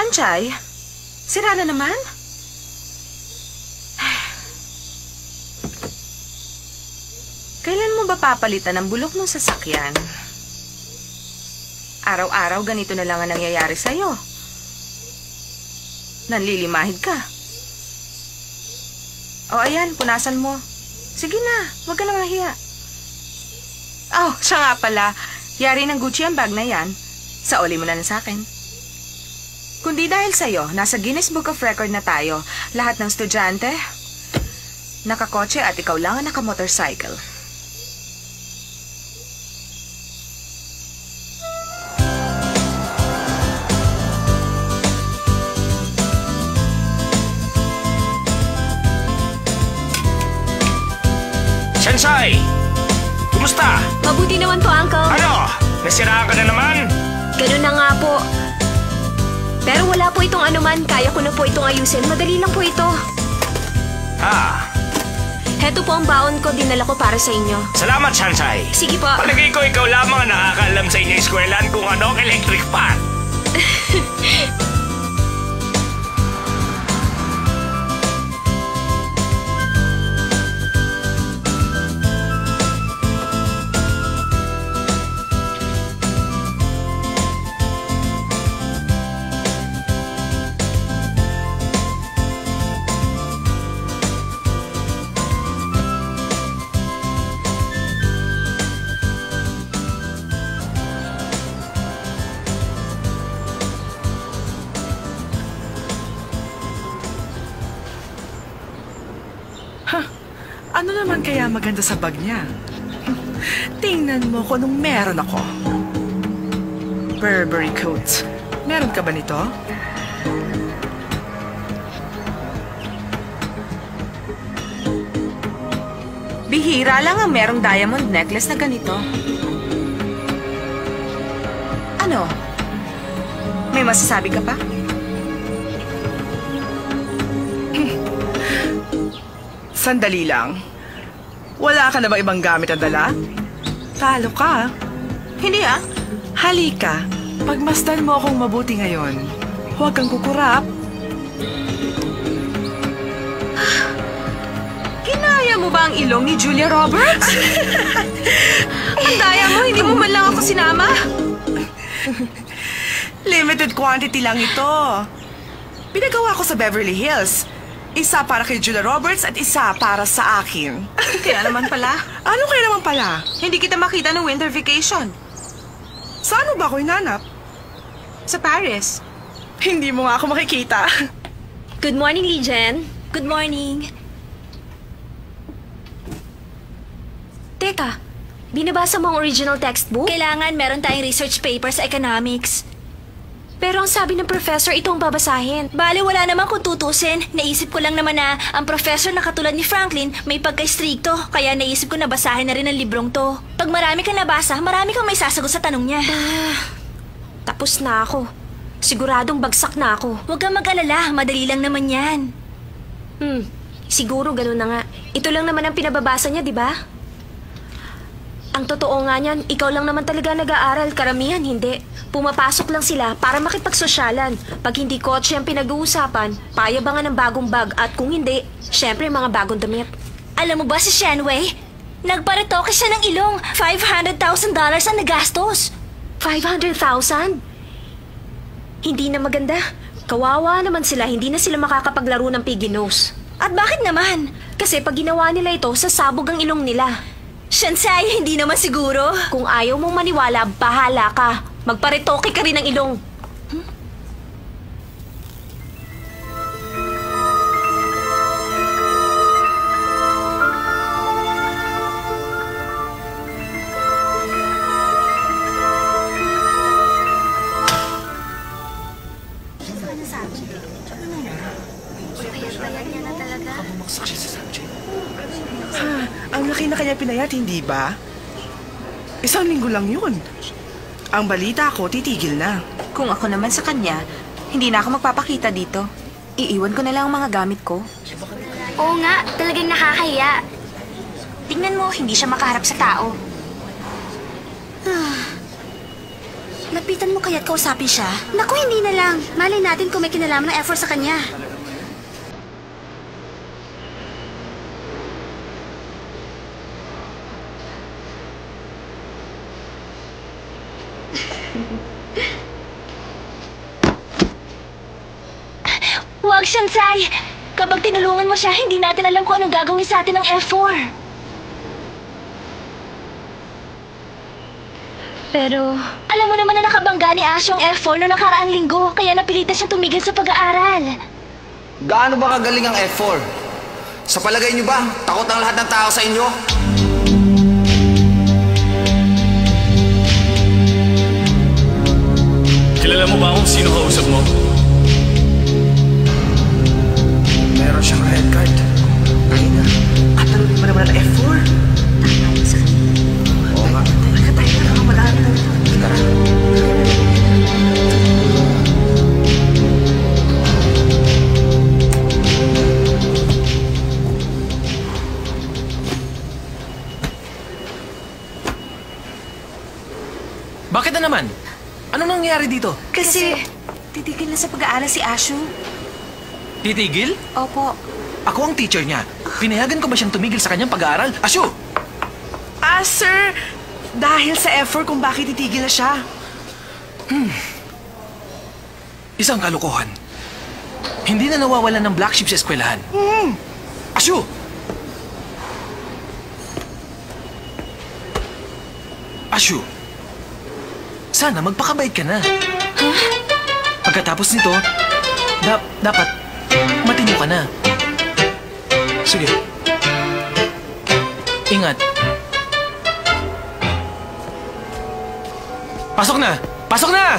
Sanchay, sira na naman? Kailan mo ba papalitan ang bulok ng sasakyan? Araw-araw ganito na lang ang nangyayari sa'yo. Nanlilimahid ka. O ayan, punasan mo. Sige na, wag ka na mahiya. Oh, siya nga pala. Yari ng Gucci ang bag na yan. Sauli mo na lang sa akin. Kundi dahil sa'yo, nasa Guinness Book of Record na tayo. Lahat ng estudyante, nakakotse at ikaw lang ang nakamotorcycle. Sanchay! Kumusta? Mabuti naman po, Uncle. Ano? Nasiraan ka na naman? Ganun na nga po. Pero wala po itong anuman. Kaya ko na po itong ayusin. Madali lang po ito. Heto po ang baon ko. Dinala ko para sa inyo. Salamat, Sanchay. Sige po. Palagay ko ikaw lamang ang nakakaalam sa inyong eskwelahan kung ano ang electric fan. Ano naman kaya maganda sa bag niya? Tingnan mo kung anong meron ako. Burberry coat. Meron ka ba nito? Bihira lang ang merong diamond necklace na ganito. Ano? May masasabi ka pa? Sandali lang. Wala ka na ba ibang gamit na dala? Talo ka. Hindi ah. Halika. Pagmasdan mo akong mabuti ngayon. Huwag kang kukurap. Kinaya mo ba ang ilong ni Julia Roberts? Ang daya mo, hindi mo man lang ako sinama. Limited quantity lang ito. Pinagawa ko sa Beverly Hills. Isa para kay Julia Roberts at isa para sa akin. Kaya naman pala. Ano kaya naman pala? Hindi kita makita ng winter vacation. Saan mo ba ako hinanap? Sa Paris. Hindi mo nga ako makikita. Good morning, Lijen. Good morning. Teka, binabasa mo ang original textbook? Kailangan meron tayong research paper sa economics. Pero ang sabi ng professor, ito ang babasahin. Bale, wala naman kung tutusin. Naisip ko lang naman na ang professor na katulad ni Franklin may pagka-stricto. Kaya naisip ko na basahin na rin ang librong to. Pag marami kang nabasa, marami kang may sasagot sa tanong niya. Tapos na ako. Siguradong bagsak na ako. Huwag kang mag-alala, madali lang naman yan. Siguro ganun na nga. Ito lang naman ang pinababasa niya, di ba? Ang totoo nga niyan, ikaw lang naman talaga nag-aaral, karamihan hindi. Pumapasok lang sila para makipagsosyalan. Pag hindi kotse ang pinag-uusapan, payabangan ng bagong bag at kung hindi, syempre mga bagong damit. Alam mo ba si Shenwei? Nagparetoke siya ng ilong. $500,000 ang nagastos. 500,000? Hindi na maganda. Kawawa naman sila, hindi na sila makakapaglaro ng piggy nose. At bakit naman? Kasi pag ginawa nila ito, sasabog ang ilong nila. Shansay, hindi naman siguro. Kung ayaw mong maniwala, bahala ka. Magparetoke ka rin ng ilong. Ang laki na kanya pinayat, hindi ba? 1 linggo lang yun. Ang balita ko, titigil na. Kung ako naman sa kanya, hindi na ako magpapakita dito. Iiwan ko na lang ang mga gamit ko. Oo nga, talagang nakakahiya. Tingnan mo, hindi siya makaharap sa tao. Lapitan mo kaya't kausapin siya. Naku, hindi na lang. Malay natin kung may kinalaman ng effort sa kanya. Huwag, Shansai! Kapag tinulungan mo siya, hindi natin alam kung anong gagawin sa atin ng F4. Pero, alam mo naman na nakabangga ni Ash yung F4 noong nakaraang linggo, kaya napilitan siyang tumigil sa pag-aaral. Gaano ba kagaling ang F4? Sa palagay niyo ba, takot ang lahat ng tao sa inyo? Kilala mo ba kung sino kausap mo? Meron siyang red card. Ay na. At talunin mo naman ang F4. Oo nga. Teka tayo na lang wala na. Tara. Bakit na naman? Anong nangyayari dito? Kasi titigil na sa pag-aaral si Ashu. Titigil? Opo. Ako ang teacher niya. Pinayagan ko ba siyang tumigil sa kanyang pag-aaral? Asyo! Sir, dahil sa effort kung bakit titigil na siya. Isang kalokohan. Hindi na nawawalan ng black sheep sa eskwelahan. Asyo! Asyo! Sana magpakabait ka na. Pagkatapos nito, dapat matino ka na. Sige. Ingat. Pasok na! Pasok na!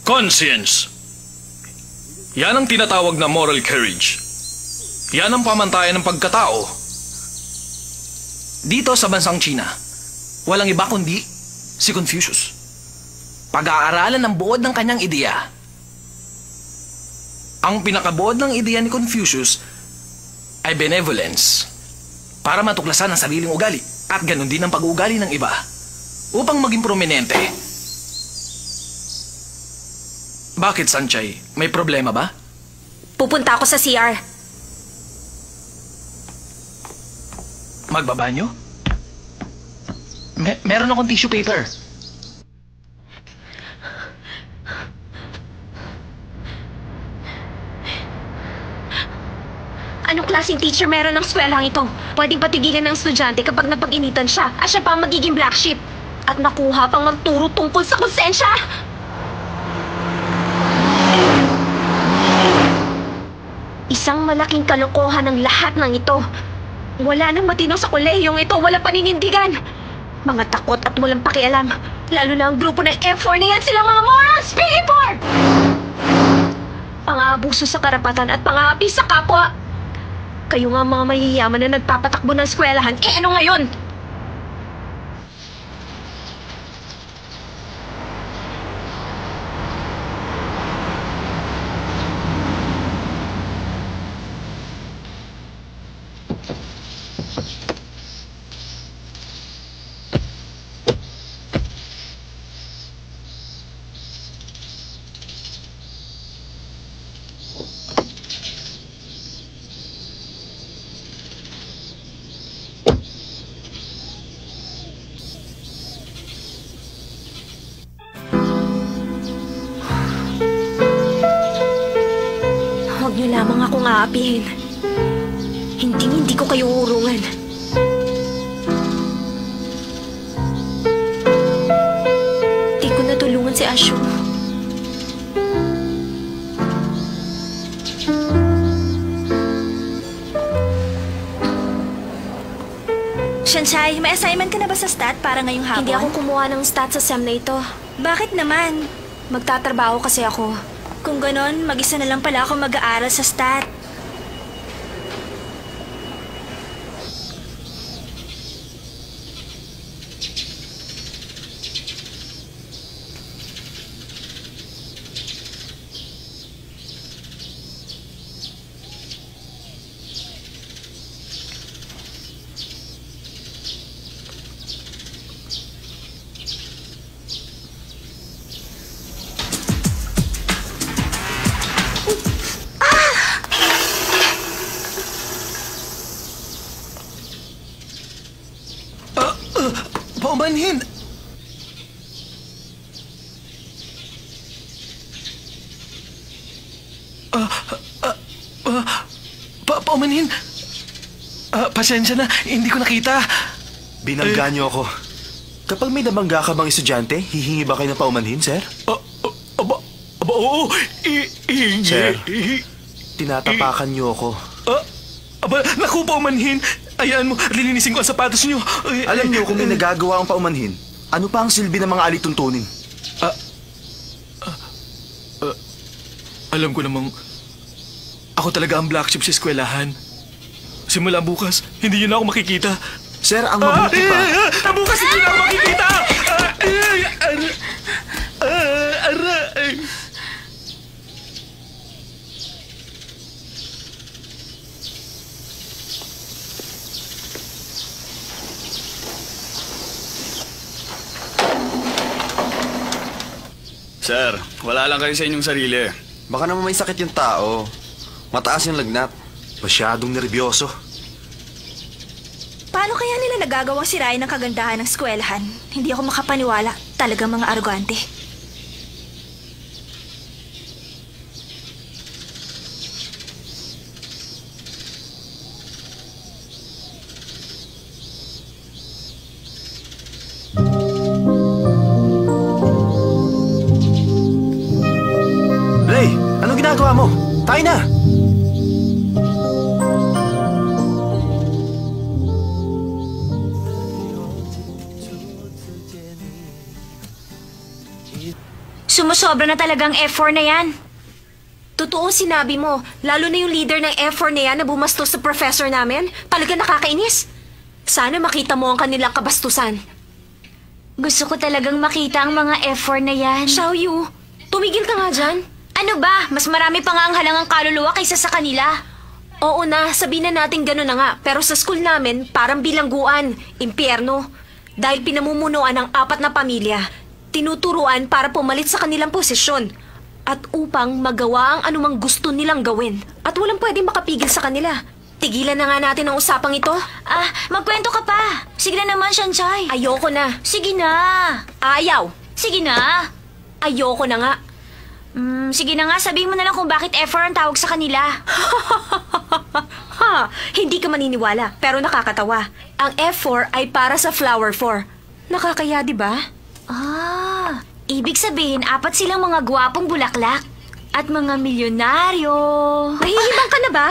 Conscience. Yan ang tinatawag na moral courage. Yan ang pamantayan ng pagkatao. Dito sa bansang China, walang iba kundi si Confucius. Pag-aaralan ng buod ng kanyang ideya. Ang pinakabuod ng ideya ni Confucius ay benevolence, para matuklasan ang sariling ugali at ganun din ang pag-uugali ng iba upang maging prominente. Bakit, Sanchay? May problema ba? Pupunta ako sa CR. Magbabanyo? Meron akong tissue paper. Anong klaseng teacher meron ng eskwelahan ito? Pwedeng patigilan ng estudyante kapag napag-initan siya at siya pa ang magiging black sheep. At nakuha pang magturo tungkol sa konsensya. Isang malaking kalokohan ng lahat ng ito. Wala nang matino sa kolehiyong ito, wala paninindigan. Mga takot at walang pakialam. Lalo na ang grupo ng F4 na yan, silang mga morons! P4! Pang-aabuso sa karapatan at pang-aapi sa kapwa. Kayo nga mga mahihiyaman na nagpapatakbo ng eskwelahan, ano ngayon? Huwag niyo lamang akong aapihin. Hindi ko kayo urungan. Di ko natulungan si Ashu. Shansai, may assignment ka na ba sa stat para ngayong hapon? Hindi ako kumuha ng stats sa SEM na ito. Bakit naman? Magtatrabaho kasi ako. Kung ganon, mag-isa na lang pala ako mag-aaral sa stat. paumanhin. Paumanhin. Pasensya na, hindi ko nakita. Binangga niyo ako. Kapag may nabangga ka bang estudyante, hihingi ba kayo ng paumanhin, sir? Oo. Sir, tinatapakan niyo ako. Naku, paumanhin. Ayaan mo, lilinisin ko ang sapatos niyo. Alam niyo kung may nagagawa ang paumanhin, ano pa ang silbi ng mga alituntunin? Alam ko namang ako talaga ang black sheep sa eskwelahan. Simula bukas, hindi niyo na ako makikita. Sir, ang mabuti pa... Bukas hindi na ako makikita! Sir, wala lang kayo sa inyong sarili. Baka naman may sakit yung tao. Mataas yung lagnat. Masyadong nervyoso. Paano kaya nila nagagawang sirain ang kagandahan ng eskwelahan? Hindi ako makapaniwala. Talagang mga arogante. Ray, anong ginagawa mo? Tayo na! Sumusobra na talagang F4 na yan. Totoo sinabi mo, lalo na yung leader ng F4 na yan na bumastos sa professor namin. Talaga nakakainis. Sana makita mo ang kanilang kabastusan. Gusto ko talagang makita ang mga F4 na yan. Xiaoyu, tumigil ka nga dyan. Ano ba? Mas marami pa nga ang halangang kaluluwa kaysa sa kanila. Oo na, sabihin na natin gano'n na nga. Pero sa school namin, parang bilangguan, impyerno. Dahil pinamumunuan ng 4 na pamilya, tinuturuan para pumalit sa kanilang posisyon. At upang magawa ang anumang gusto nilang gawin. At walang pwedeng makapigil sa kanila. Tigilan na nga natin ang usapang ito. Magkwento ka pa. Sige na naman, Shanchay. Ayoko na. Sige na. Ayaw. Sige na. Ayoko na nga. Sige na nga, sabihin mo na lang kung bakit F4 ang tawag sa kanila. Hindi ka maniniwala, pero nakakatawa. Ang F4 ay para sa flower 4. Nakakaya, di ba? Ibig sabihin, 4 silang mga gwapong bulaklak. At mga milyonaryo. Nahihibang ka na ba?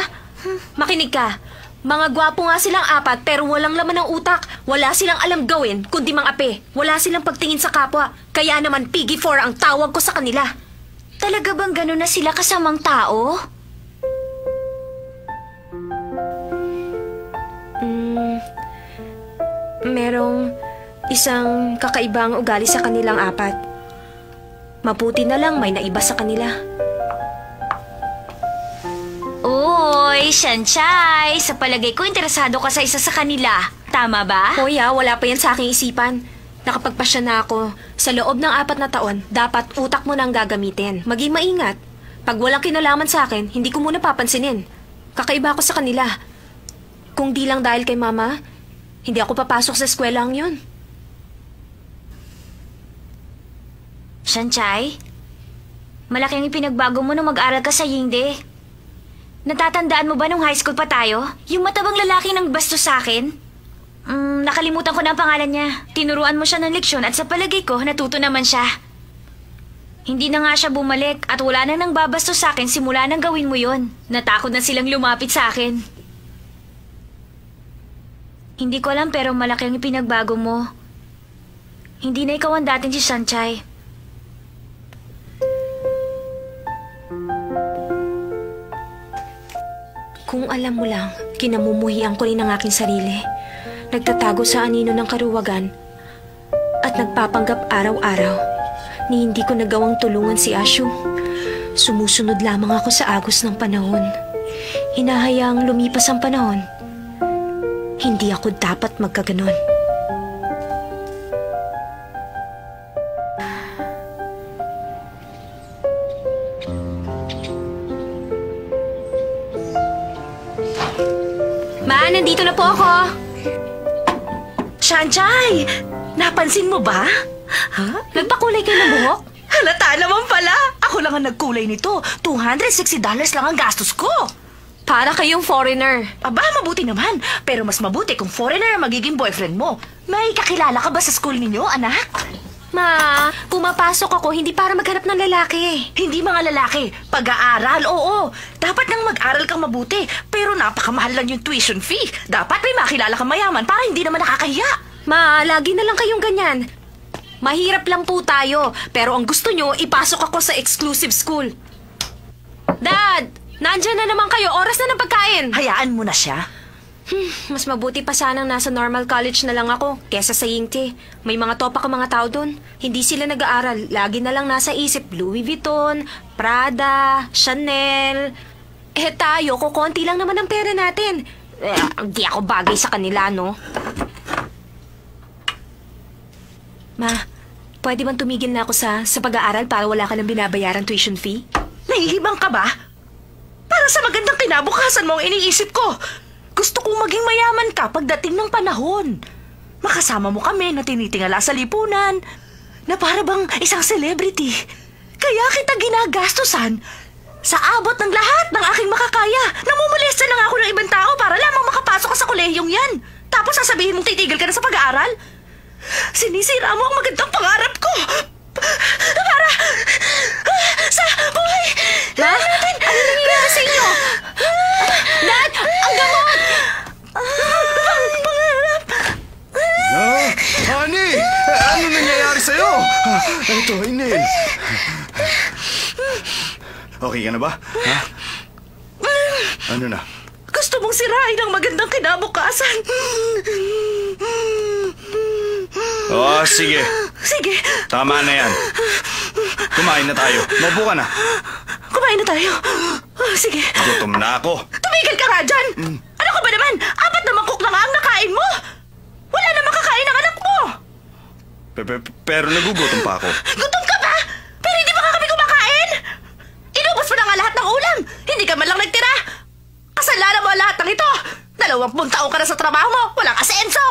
Makinig ka. Mga gwapo nga silang 4 pero walang laman ng utak. Wala silang alam gawin kundi mang-ape. Wala silang pagtingin sa kapwa. Kaya naman Piggy 4 ang tawag ko sa kanila. Talaga bang gano'n na sila kasamang tao? Merong isang kakaibang ugali sa kanilang 4. Mabuti na lang may naiba sa kanila. Uy, Shanchay! Sa palagay ko, interesado ka sa isa sa kanila. Tama ba? Hoy, wala pa yan sa aking isipan. Nakapagpasya na ako. Sa loob ng 4 na taon, dapat utak mo nang gagamitin. Maging maingat. Pag walang kinalaman sa akin, hindi ko muna papansinin. Kakaiba ako sa kanila. Kung di lang dahil kay Mama, hindi ako papasok sa eskwelahan yun. Shanchay, malaking ipinagbago mo nung mag-aral ka sa Yingde. Natatandaan mo ba nung high school pa tayo? Yung matabang lalaki nang bastos sa akin? Nakalimutan ko na ang pangalan niya. Tinuruan mo siya ng leksyon at sa palagay ko, natuto naman siya. Hindi na nga siya bumalik at wala nang babastos sa akin simula nang gawin mo yon. Natakot na silang lumapit sa akin. Hindi ko alam pero malaki ang ipinagbago mo. Hindi na ikaw ang dating si Shanchay. Kung alam mo lang, kinamumuhian ko rin ang aking sarili. Nagtatago sa anino ng karuwagan at nagpapanggap araw-araw ni hindi ko nagawang tulungan si Ashu. Sumusunod lamang ako sa agos ng panahon. Hinahayaang lumipas ang panahon. Hindi ako dapat magkaganon. Ma, nandito na po ako. Shanchay! Napansin mo ba? Ha? Nagpakulay kayo ng buhok? Halata naman pala. Ako lang ang nagkulay nito. $260 lang ang gastos ko. Para kayong foreigner. Aba, mabuti naman. Pero mas mabuti kung foreigner ang magiging boyfriend mo. May kakilala ka ba sa school ninyo, anak? Ma, pumapasok ako hindi para maghanap ng lalaki. Hindi mga lalaki. Pag-aaral, oo. Dapat nang mag-aral kang mabuti. Pero napakamahal lang yung tuition fee. Dapat may makilala kang mayaman para hindi naman nakakahiya. Ma, lagi na lang kayong ganyan. Mahirap lang po tayo. Pero ang gusto nyo, ipasok ako sa exclusive school. Dad! Nandyan na naman kayo. Oras na ng pagkain. Hayaan mo na siya. Mas mabuti pa sanang nasa normal college na lang ako kesa sa Yingti. May mga topa ka mga tao doon. Hindi sila nag-aaral. Lagi na lang nasa isip Louis Vuitton, Prada, Chanel. Tayo, kukonti lang naman ang pera natin. Di ako bagay sa kanila, no? Ma, pwede bang tumigil na ako sa pag-aaral para wala ka nang binabayaran tuition fee? Nahihibang ka ba? Para sa magandang kinabukasan mo ang iniisip ko. Gusto kong maging mayaman ka pagdating ng panahon. Makasama mo kami na tinitingala sa lipunan. Na para bang isang celebrity. Kaya kita ginagastusan. Sa abot ng lahat ng aking makakaya. Namumulesta na nga ako ng ibang tao para lamang makapasok ka sa kolehiyong yan. Tapos sasabihin mong titigil ka na sa pag-aaral. Sinisira mo ang magandang pangarap ko. Para sa buhay natin. Ano nangyayari sa inyo? Dad! Ang gamot! Pangarap! Honey! Ano nangyayari sa'yo? Ito, Inel. Okay ka na ba? Ha? Ano na? Gusto mong sirain ang magandang kinabukasan. Sige. Sige. Tama na yan. Kumain na tayo. Maupo ka na. Kumain na tayo. Sige. Gutom na ako. Tumigil ka nga dyan. Ano ka ba naman? 4 na mangkok na nga ang nakain mo. Wala na makakain ang anak mo. Pero nagugutom pa ako. Gutom ka ba? Pero hindi ba ka kami kumakain? Inubos mo na nga lahat ng ulam. Hindi ka man lang nagtira. Kasalanan mo ang lahat ng ito. 20 taon ka na sa trabaho mo. Walang asenso.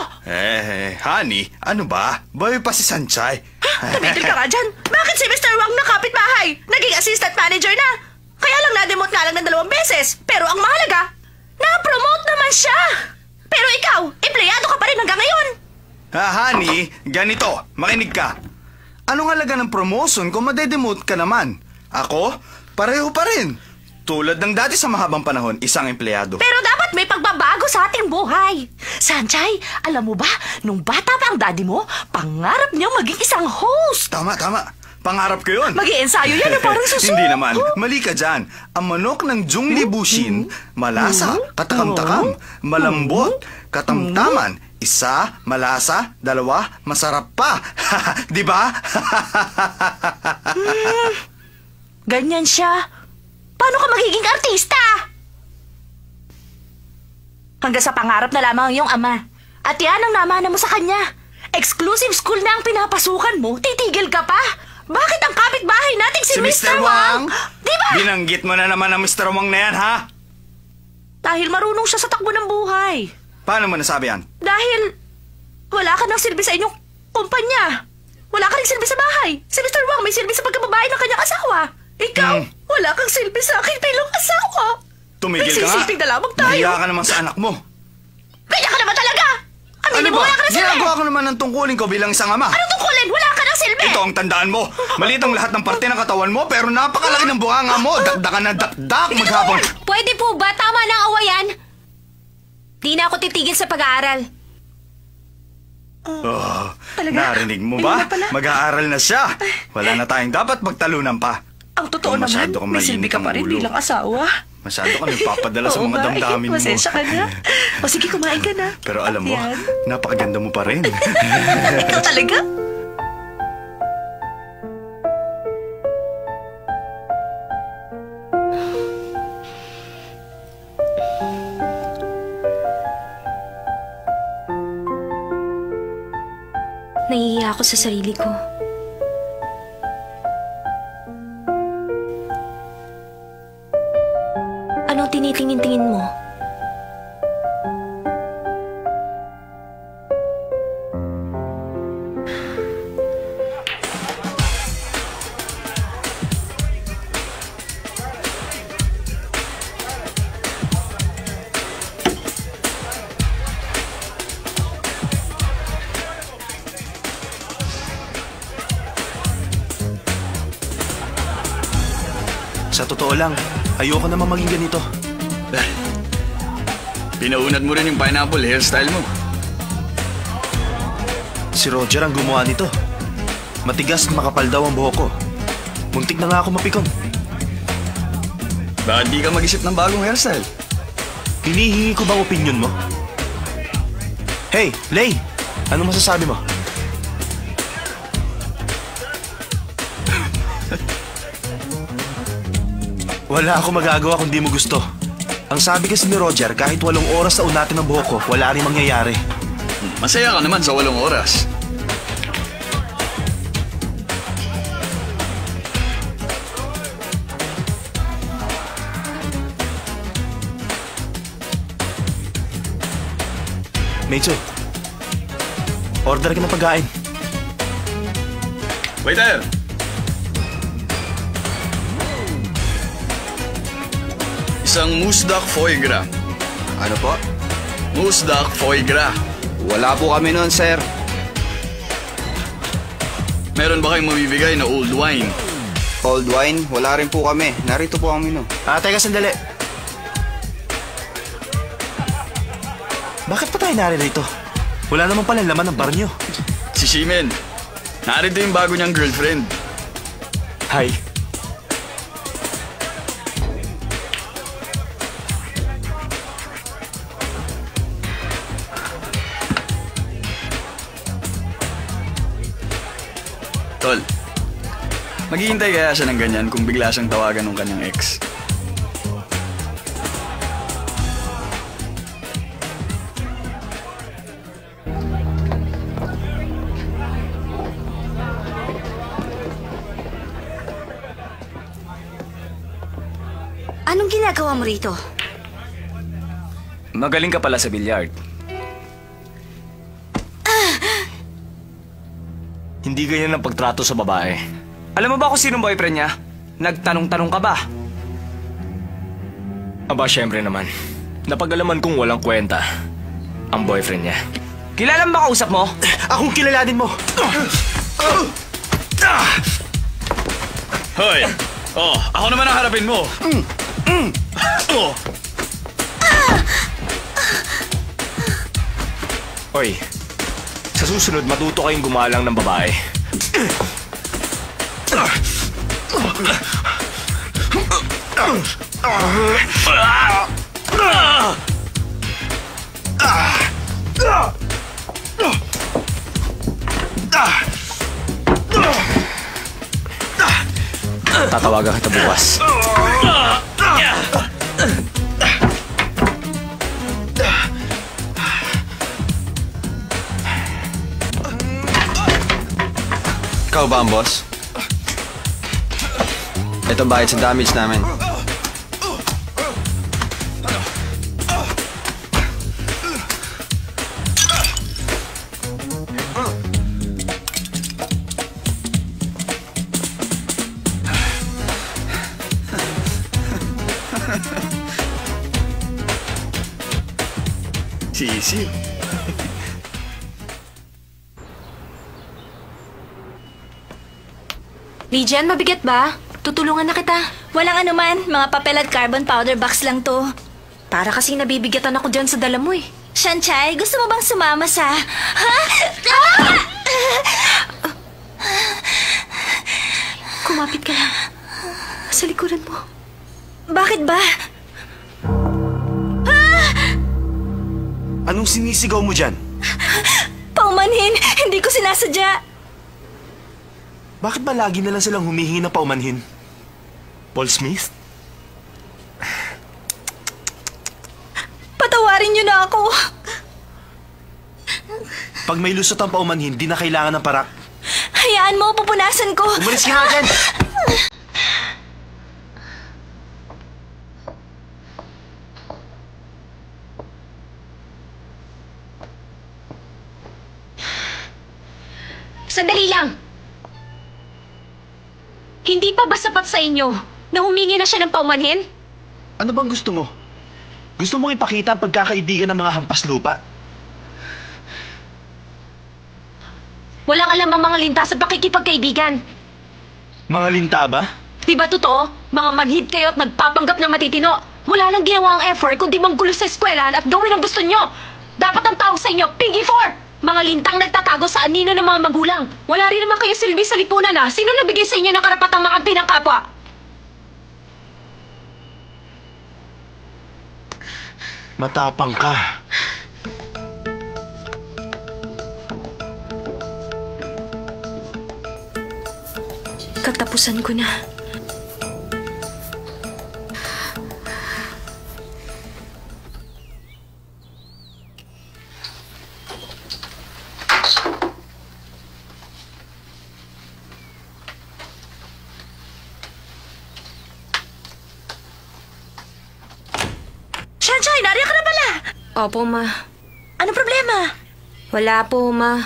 Honey, ano ba? Boy pa si Sanchay. Tumigil ka nga dyan. Bakit si Mr. Wang na kapitbahay? Naging assistant manager na. Kaya lang na-demote nga lang ng 2 beses. Pero ang mahalaga, na-promote naman siya. Pero ikaw, empleyado ka pa rin hanggang ngayon. Honey, ganito. Makinig ka. Anong halaga ng promotion kung madedemote ka naman? Ako, pareho pa rin. Tulad ng dati sa mahabang panahon, isang empleyado. Pero dapat may pagbabago sa ating buhay. Sanchay, alam mo ba, nung bata pa ang daddy mo, pangarap niyang maging isang host. Tama. Pangarap ko yun. Mag-iensayo yan na parang suso. Hindi naman. Mali ka dyan. Ang manok ng Zhongli Bushin, malasa, katakam-takam, malambot, katamtaman, 1, malasa, 2, masarap pa. Di ba? Ganyan siya. Paano ka magiging artista? Hanggang sa pangarap na lamang ang iyong ama. At yan ang namana mo sa kanya. Exclusive school na ang pinapasukan mo, titigil ka pa? Bakit ang kapitbahay nating si Mr. Wang? Di ba? Binanggit mo na naman ang Mr. Wang na yan, ha? Dahil marunong siya sa takbo ng buhay. Paano mo nasabi yan? Dahil wala ka ng silbi sa inyong kumpanya. Wala ka rin silbi sa bahay. Si Mr. Wang may silbi sa pagkababae ng kanyang asawa. Ikaw, wala kang silbi sa akin bilang asawa. Tumigil ka nga. Nagsisiping na lamang tayo. Nahiya ka naman sa anak mo. Kaya ka naman talaga! Aminin mo, wala ka ng silbi! Ginagawa ko naman ng tungkulin ko bilang isang ama. Anong tungkulin? Wala ka ng silbi! Ito ang tandaan mo. Maliit ang lahat ng parte ng katawan mo, pero napakalaki ng bunganga mo. Dakdakan na dakdak maghapon. Pwede po ba? Tama na ang awayan. Di na ako titigil sa pag-aaral. Narinig mo ba? Mag-aaral na siya. Wala na tayong dapat magtalunan pa. Ang totoo naman, may silbi ka pa rin bilang asawa. Masyado ka nagpapadala sa mga damdamin mo. Pasensya ka na. O sige, kumain ka na. Pero alam mo, napakaganda mo pa rin. Ikaw talaga? Nahihiya ako sa sarili ko. Anong tinitingin-tingin mo? Sa totoo lang, ayoko naman maging ganito. Pinaunat mo rin yung pineapple hairstyle mo. Si Roger ang gumawa nito. Matigas at makapal daw ang buhok ko. Muntik na nga ako mapikon. Bakit di ka mag-isip ng bagong hairstyle? Hinihingi ko bang opinion mo? Hey, Lay! Ano masasabi mo? Wala ako magagawa kung di mo gusto. Ang sabi kasi ni Roger, kahit 8 oras na unatin ang buhok ko, wala rin mangyayari. Masaya ka naman sa 8 oras. Meitsu, order ka ng pagkain. Waiter! Isang musdak foie gras. Ano po? Musdak foie gras. Wala po kami noon, sir. Meron ba kayong mabibigay na old wine? Old wine? Wala rin po kami. Narito po kami, no. Teka sandali. Bakit pa tayo naririto? Wala naman pala laman ng bar nyo. Si Shimen. Narito yung bago niyang girlfriend. Hi. Tol, maghihintay kaya siya ng ganyan kung bigla siyang tawagan ng kanyang ex? Anong ginagawa mo rito? Magaling ka pala sa bilyard. Hindi ganyan ang pagtrato sa babae. Alam mo ba kung sinong boyfriend niya? Nagtanong-tanong ka ba? Aba, syempre naman. Napag-alaman kong walang kwenta ang boyfriend niya. Kilala mo ba kausap mo? Akong kilalanin mo! Hoy! Oh, ako naman ang harapin mo! Oh. Hoy, sa susunod matuto kayong gumalang ng babae. Tatawagan kita bukas. Ikaw ba ang boss? Ito bayad sa damage namin. Sisi. Lijan, mabigat ba? Tutulungan na kita. Walang anuman, mga papel at carbon powder box lang to. Para kasi nabibigatan ako dyan sa dala mo eh. Shanchay, gusto mo bang sumama sa... Ha? Kumapit ka lang. Sa likuran mo. Bakit ba? Anong sinisigaw mo dyan? Paumanhin! Hindi ko sinasadya! Bakit ba lagi na lang silang humihingi ng paumanhin? Paul Smith? Patawarin niyo na ako! Pag may lusot ang paumanhin, di na kailangan ng parak. Hayaan mo, pupunasan ko! Umalis ka nga dyan! Sandali lang! Hindi pa ba sapat sa inyo na humingi na siya ng paumanhin? Ano bang gusto mo? Gusto mong ipakita ang pagkakaibigan ng mga hampas lupa? Walang alam ang mga linta sa pakikipagkaibigan. Mga linta ba? Di ba totoo? Mga manhid kayo at nagpapanggap ng matitino. Wala nang ginawa ang effort kundi manggulo sa eskwelahan at gawin ang gusto nyo. Dapat ang tawag sa inyo, Piggy 4! Mga lintang nagtatago sa anino ng mga magulang. Wala rin naman kayo silbi sa lipunan ha. Sino nabigay sa inyo ng karapatang makampi ng kapwa? Matapang ka. Katapusan ko na. Sunshine, nariyan ka na pala! Opo, ma. Ano problema? Wala po, ma.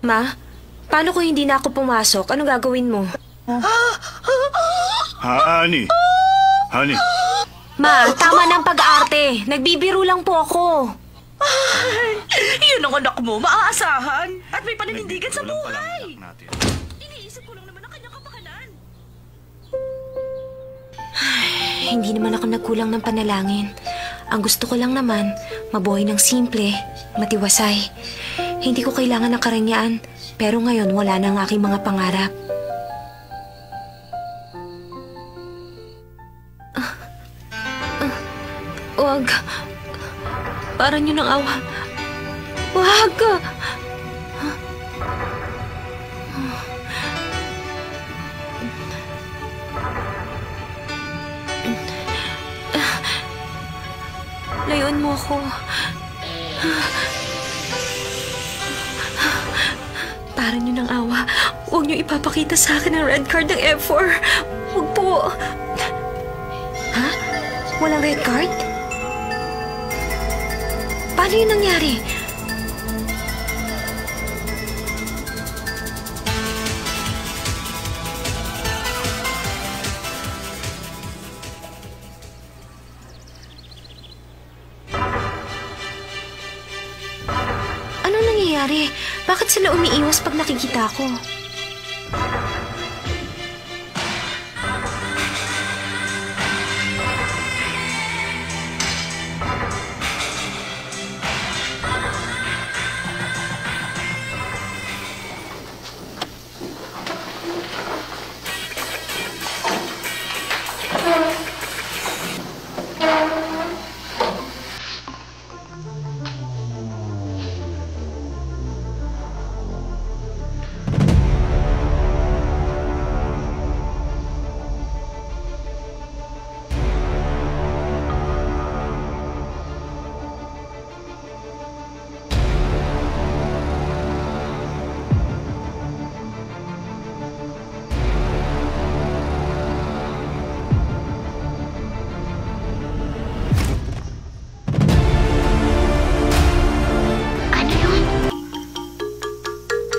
Ma, paano kung hindi na ako pumasok? Ano gagawin mo? Honey. Honey. Ma, tama ng pag-arte. Nagbibiro lang po ako. Yun ang anak mo, maaasahan. At may paninindigan sa buhay. Iniisip ko lang naman ang kanyang kapakanan. Hindi naman ako nagkulang ng panalangin. Ang gusto ko lang naman, mabuhay ng simple, matiwasay. Hindi ko kailangan ng karangyaan, pero ngayon wala na ang aking mga pangarap. Wag. Para niyo ng awa. Wag. Layuan mo ako. Para niyo ng awa. Huwag niyo ipapakita sa akin ang red card ng F4. Huwag po. Ha? Walang red card? Paano yun nangyari? Anong nangyayari? Bakit sila umiiwas pag nakikita ko?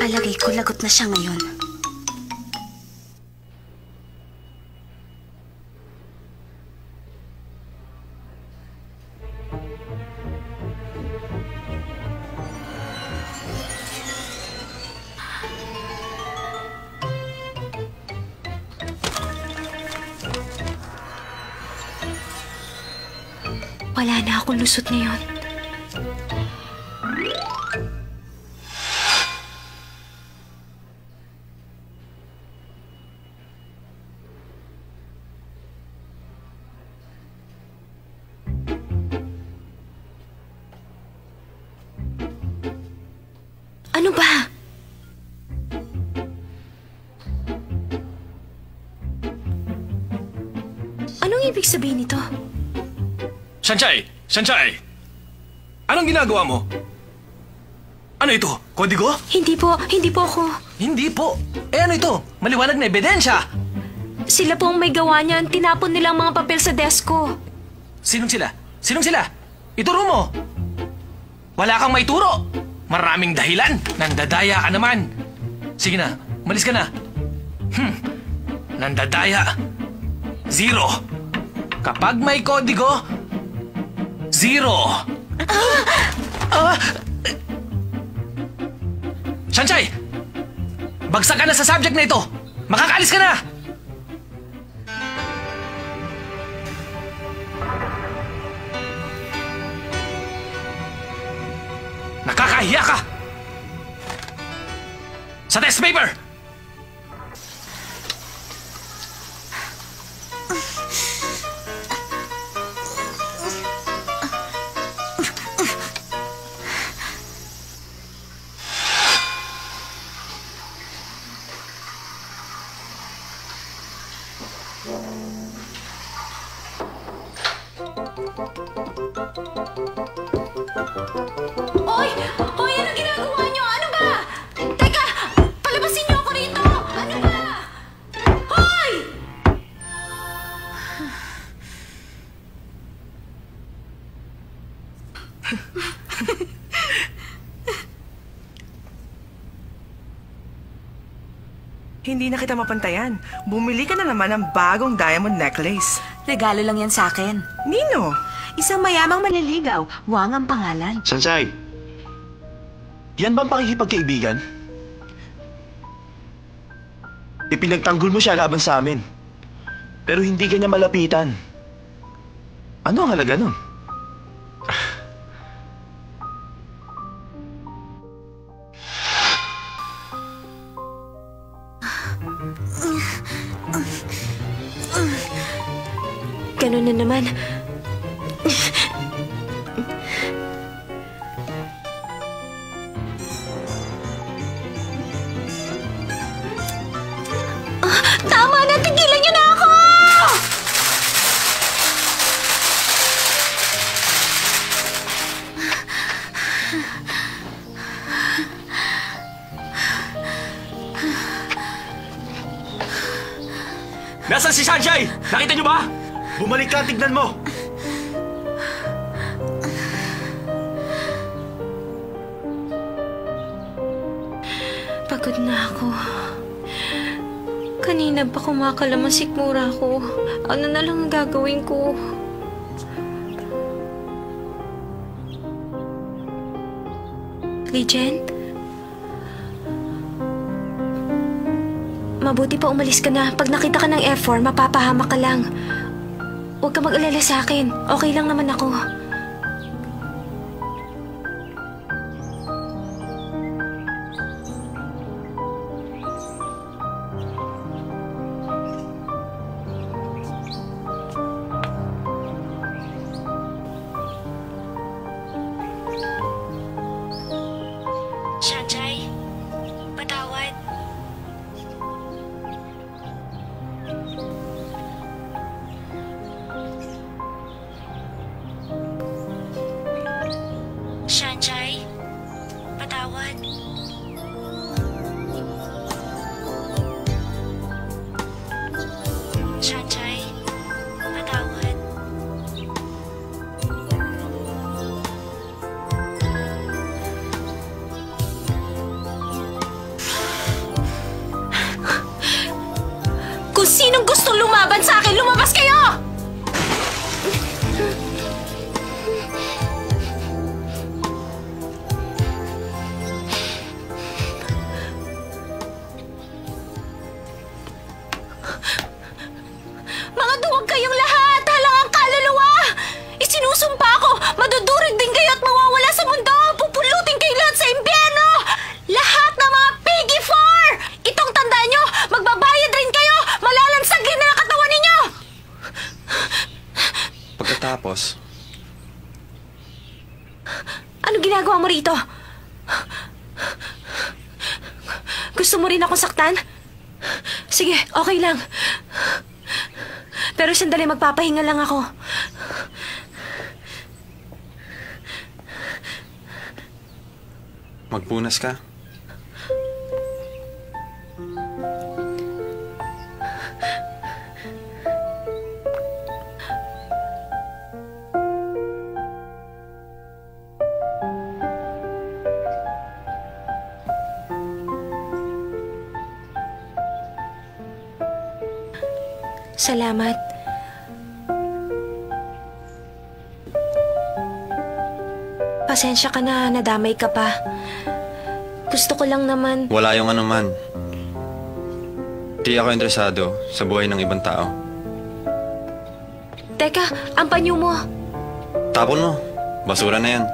Palagay ko lagot na siya ngayon. Wala na akong lusot ngayon. Ano ba? Anong ibig sabihin nito? Sanchay! Sanchay! Anong ginagawa mo? Ano ito? Kodigo? Hindi po ako. Hindi po. Eh ano ito? Maliwanag na ebidensya. Sila po ang may gawa niyan. Tinapon nila ang mga papel sa desk ko. Sinong sila? Sinong sila? Ituro mo. Wala kang maituro. Maraming dahilan. Nandadaya ka naman. Sige na, malis ka na. Nandadaya. 0. Kapag may kodigo, 0. Shanshay! Bagsak ka na sa subject na ito. Makakaalis ka na! Nakakahiya ka! Sa test paper! Oy! Oy, anong ginagawa niyo? Ano ba? Teka! Palabasin niyo ako rito! Ano ba? Hoy! Hindi na kita mapantayan. Bumili ka na naman ng bagong diamond necklace. Regalo lang yan sa akin. Nino? Isang mayamang manliligaw. Wang ang pangalan. Sansay, yan bang pakikipagkaibigan? Ipinagtanggol mo siya laban sa amin. Pero hindi ka niya malapitan. Ano ang halaga nun? Ganun na naman. Tama na! Tigilan niyo na ako! Nasaan si Sanjay? Nakita niyo ba? Bumalik ka, tignan mo! Pagod na ako. Kanina pa kumakalam ang sikmura ko. Ano na lang ang gagawin ko? Legend? Mabuti pa umalis ka na. Pag nakita ka ng F4, mapapahamak ka lang. Huwag ka mag-alala sa akin. Okay lang naman ako. Sanjay, patawad. Sanjay, patawad. Sanjay, patawad. Kung sinong gustong lumaban sa akin, lumabas kayo! Mga duwag kayong lahat! Halangang kaluluwa! Isinusumpa ko! Madudurig din kayo at mawawala sa mundo! Pupulutin kayo lahat sa impyerno! Lahat ng mga piggy four! Itong tandaan nyo! Magbabayad rin kayo! Malalansag rin na ang katawan ninyo! Pagkatapos, Ano ginagawa mo rito? Gusto mo rin akong saktan? Sige, okay lang. Pero sandali, magpapahinga lang ako. magpunas ka. Salamat. Pasensya ka na, nadamay ka pa. Gusto ko lang naman. Wala yung anuman. Di ako interesado sa buhay ng ibang tao. Teka, ang panyo mo. Tapon mo. Basura na yan.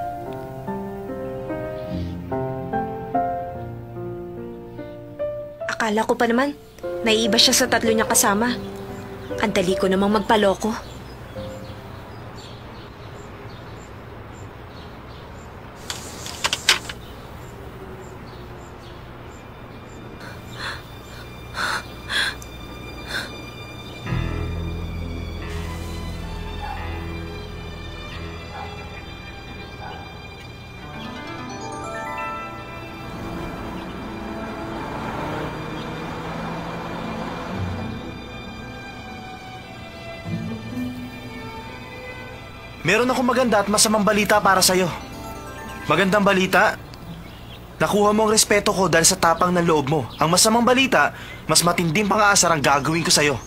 Akala ko pa naman, naiiba siya sa 3 niyang kasama. Ang dali ko namang magpaloko. Meron akong maganda at masamang balita para sa'yo. Magandang balita, nakuha mo ang respeto ko dahil sa tapang ng loob mo. Ang masamang balita, mas matinding pang-aasar ang gagawin ko sa'yo.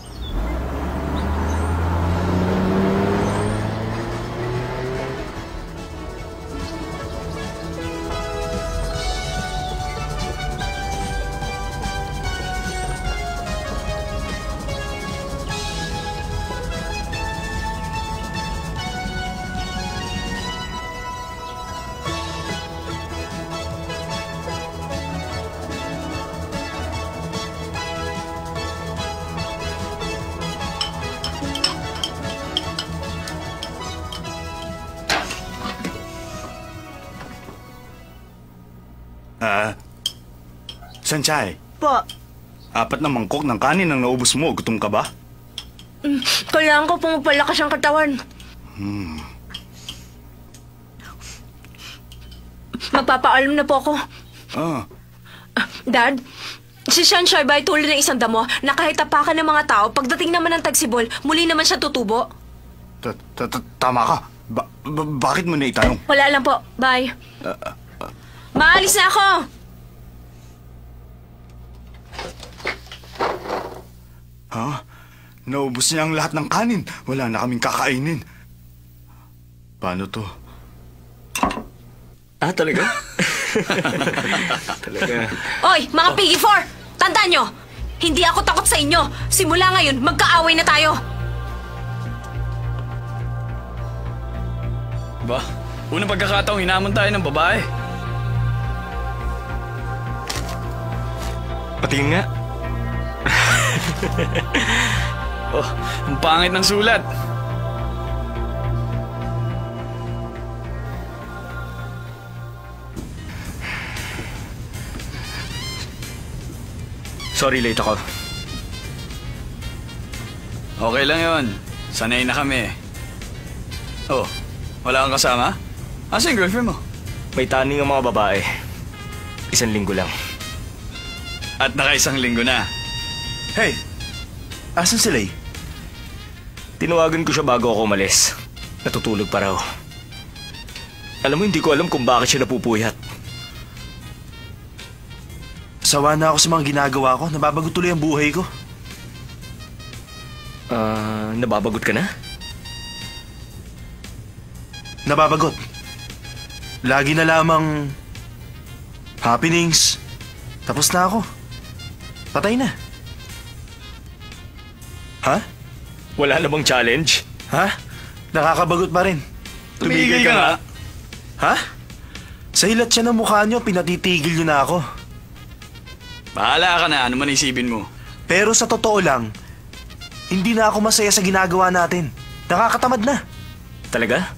Sanchay, Po, 4 na mangkok ng kanin ang naubos mo. Gutom ka ba? Kailangan ko pong magpalakas ang katawan. Magpapaalam na po ako. Dad, si Shanshay ba ay tulad ng isang damo na kahit tapakan ng mga tao, pagdating naman ng tagsibol, muli naman siya tutubo? Tama ka. Bakit mo na itanong? Wala lang po. Bye. Maalis na ako! Naubos niya ang lahat ng kanin. Wala na kaming kakainin. Paano to? Talaga? Talaga. Oy, mga Piggy 4! Tandaan nyo! Hindi ako takot sa inyo! Simula ngayon, magkaaway na tayo! Ba, unang pagkakataong hinamon tayo ng babae. Patingin nga. Oh, ang pangit ng sulat. Sorry, late ako. Okay lang yon. Sanay na kami. Oh, wala kang kasama? Asa yung girlfriend mo? May taning ang mga babae. 1 linggo lang. At naka1 linggo na. Hey! Asan si Lay? Tinawagan ko siya bago ako umalis. Natutulog pa raw. Alam mo, hindi ko alam kung bakit siya napupuyat. Sawa na ako sa mga ginagawa ko. Nababagot tuloy ang buhay ko. Nababagot ka na? Nababagot. Lagi na lamang happenings. Tapos na ako. Patay na. Ha? Wala namang challenge? Ha? Nakakabagot pa rin. Tumigil ka nga. Ha? Sa hilat siya ng mukha niyo, pinatitigil niyo na ako. Bahala ka na, ano man isipin mo. Pero sa totoo lang, hindi na ako masaya sa ginagawa natin. Nakakatamad na. Talaga?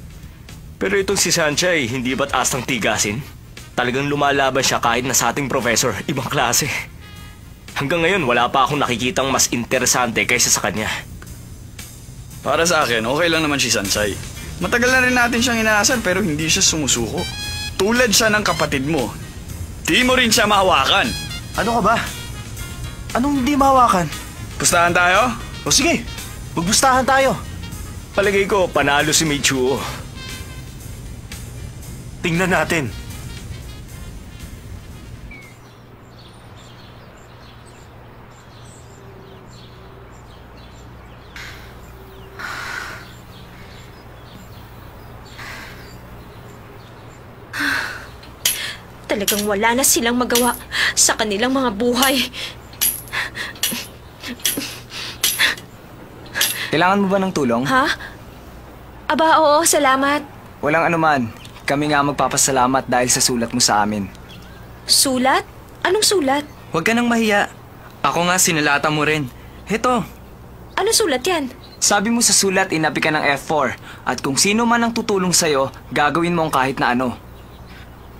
Pero itong si Sanchay, hindi ba't astang tigasin? Talagang lumalaban siya kahit na sa ating professor, ibang klase. Hanggang ngayon, wala pa akong nakikitang mas interesante kaysa sa kanya. Para sa akin, okay lang naman si Sanchay. Matagal na rin natin siyang inaasan pero hindi siya sumusuko. Tulad siya ng kapatid mo. Di mo rin siya mahawakan. Ano ka ba? Anong hindi mahawakan? Pustahan tayo? O sige, magbustahan tayo. Palagay ko, panalo si Michuo. Tingnan natin. Talagang wala na silang magawa sa kanilang mga buhay. Kailangan mo ba ng tulong? Ha? Aba, oo, salamat. Walang anuman. Kami nga magpapasalamat dahil sa sulat mo sa amin. Sulat? Anong sulat? Huwag ka nang mahiya. Ako nga sinulatan mo rin. Heto. Anong sulat yan? Sabi mo sa sulat, inapi ka ng F4. At kung sino man ang tutulong sa'yo, gagawin mo ang kahit na ano.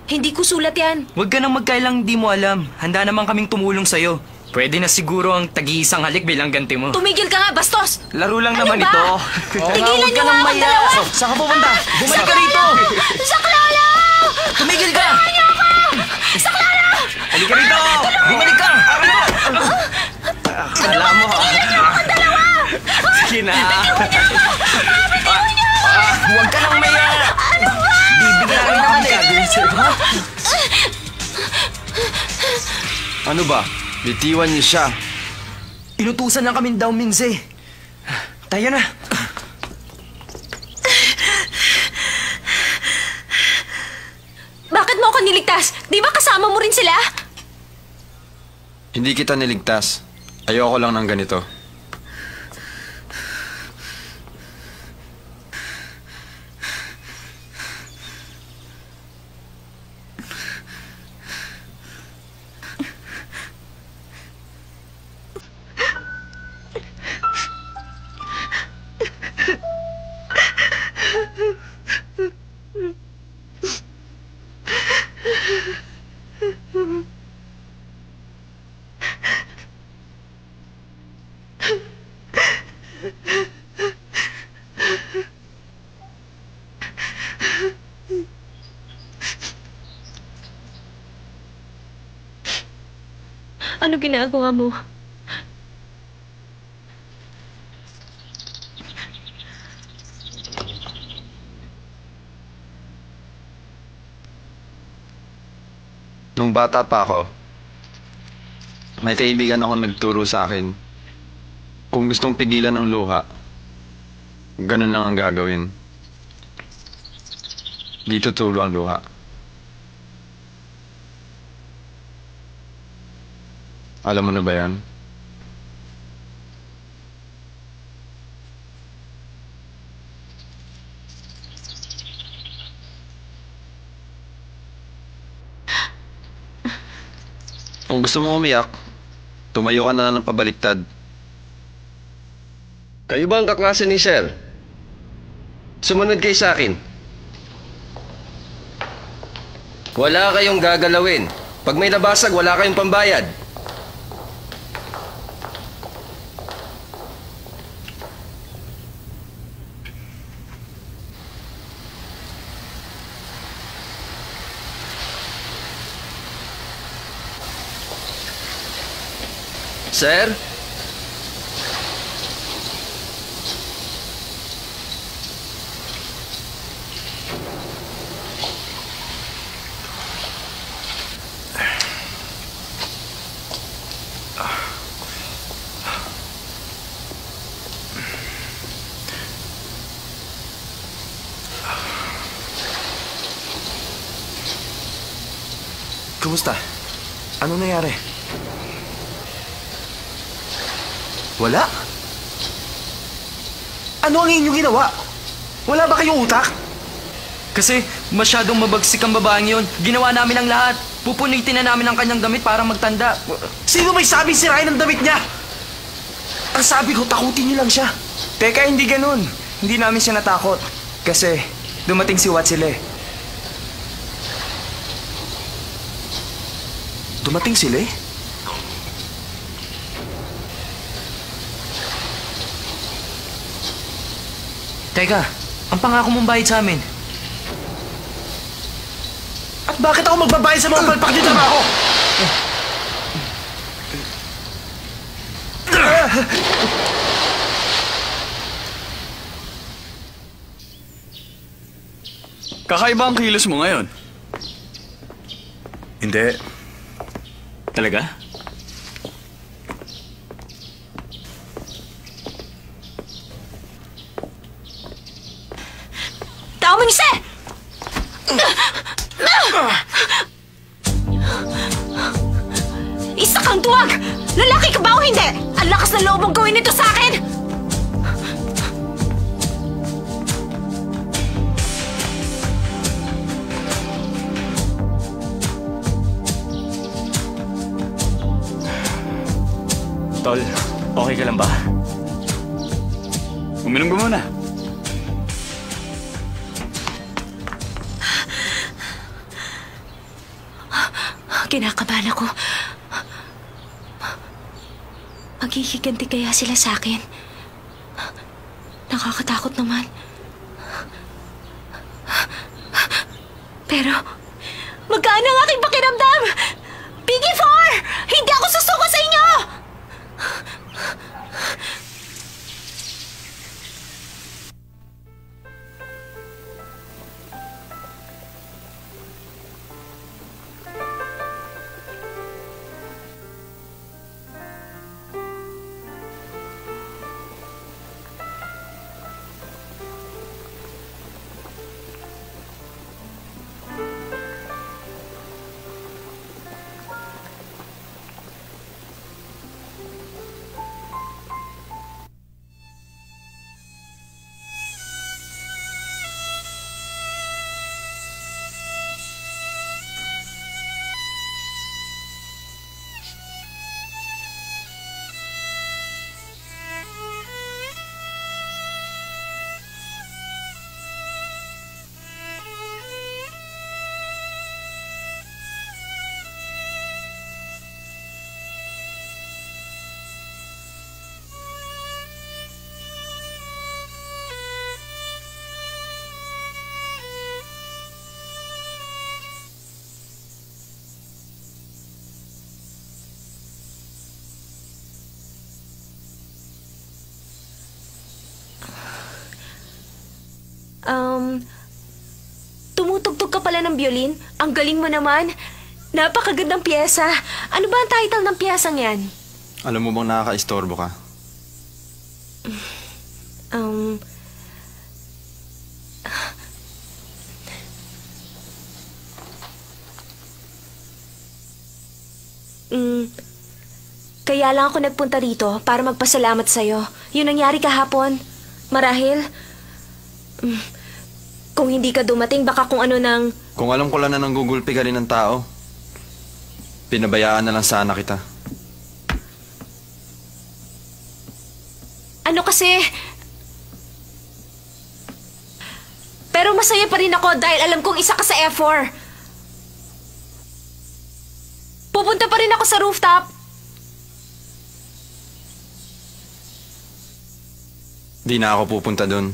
Hindi ko sulat yan. Huwag ka nang magkailang di mo alam. Handa naman kaming tumulong sa'yo. Pwede na siguro ang tag-iisang halik bilang ganti mo. Tumigil ka nga, bastos! Laro lang Ano naman ba? ito. Tigilan niyo nga akong dalawa! Saan ka pupunta? Bumalik ka rito! Saklolo! Tumigil ka! Tulungan niyo ako! Saklolo! Halika rito! Bumalik ka! Akala mo ha? Dalawa! Sige na! Bitiwan niyo ako! Bitiwan niyo! Huwag ka nang maya! Ano ba? Bibigyan rin naman eh! Ha? Ano ba? Bitiwan niyo siya. Inutusan lang kami daw, Minze. Tayo na. Bakit mo ako niligtas? Di ba kasama mo rin sila? Hindi kita niligtas. Ayoko lang ng ganito. Ano ginagawa mo? Nung bata pa ako, may kaibigan ako nagturo sa akin. Kung gustong pigilan ang luha, ganun lang ang gagawin. Di tutulo ang luha. Alam mo na ba yan? Kung gusto mo umiyak, tumayo ka na lang ng pabaliktad. Kayo ba ang kaklase ni Sir? Sumunod kayo sa akin. Wala kayong gagalawin. Pag may nabasag, wala kayong pambayad. Sir? Kumusta? Anong nangyari? Wala? Ano ang inyong ginawa? Wala ba kayong utak? Kasi masyadong mabagsik ang babaeng yun. Ginawa namin ang lahat. Pupunitin na namin ang kanyang damit para magtanda. Sino may sabing sirain ang damit niya? Ang sabi ko, takutin niyo lang siya. Teka, hindi ganun. Hindi namin siya natakot. Kasi dumating si Watsile. Dumating sila eh? Teka, ang pangako mong bayad sa amin. At bakit ako magbabayad sa mga palpak niyo trabaho? Kakaiba ang kilos mo ngayon. Hindi. Talaga? Tao mo isa! Isa ka kang duwag! Lalaki ka ba o hindi? Ang lakas na loob mong gawin ito sa akin! Tol, okay ka lang ba? Uminom ka muna. Kinakabahan ako. Maghihiganti kaya sila sa akin? Nakakatakot naman. Pero, magkaan ang aking pakiramdam? Piggy 4! Hindi ako susuko sa inyo! Tumutugtog ka pala ng violin? Ang galing mo naman. Napakagandang piyesa. Ano ba ang title ng piyesang yan? Alam mo bang nakaka-istorbo ka? Kaya lang ako nagpunta rito para magpasalamat sa'yo. Yun nangyari kahapon. Marahil, kung hindi ka dumating, baka kung ano nang... Kung alam ko lang na nanggugulpi ka rin ng tao, pinabayaan na lang sana kita. Ano kasi... Pero masaya pa rin ako dahil alam kong isa ka sa F4. Pupunta pa rin ako sa rooftop. Di na ako pupunta doon.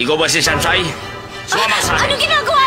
Ikaw ba si Sansay? Sumama sa akin. Anong ginagawa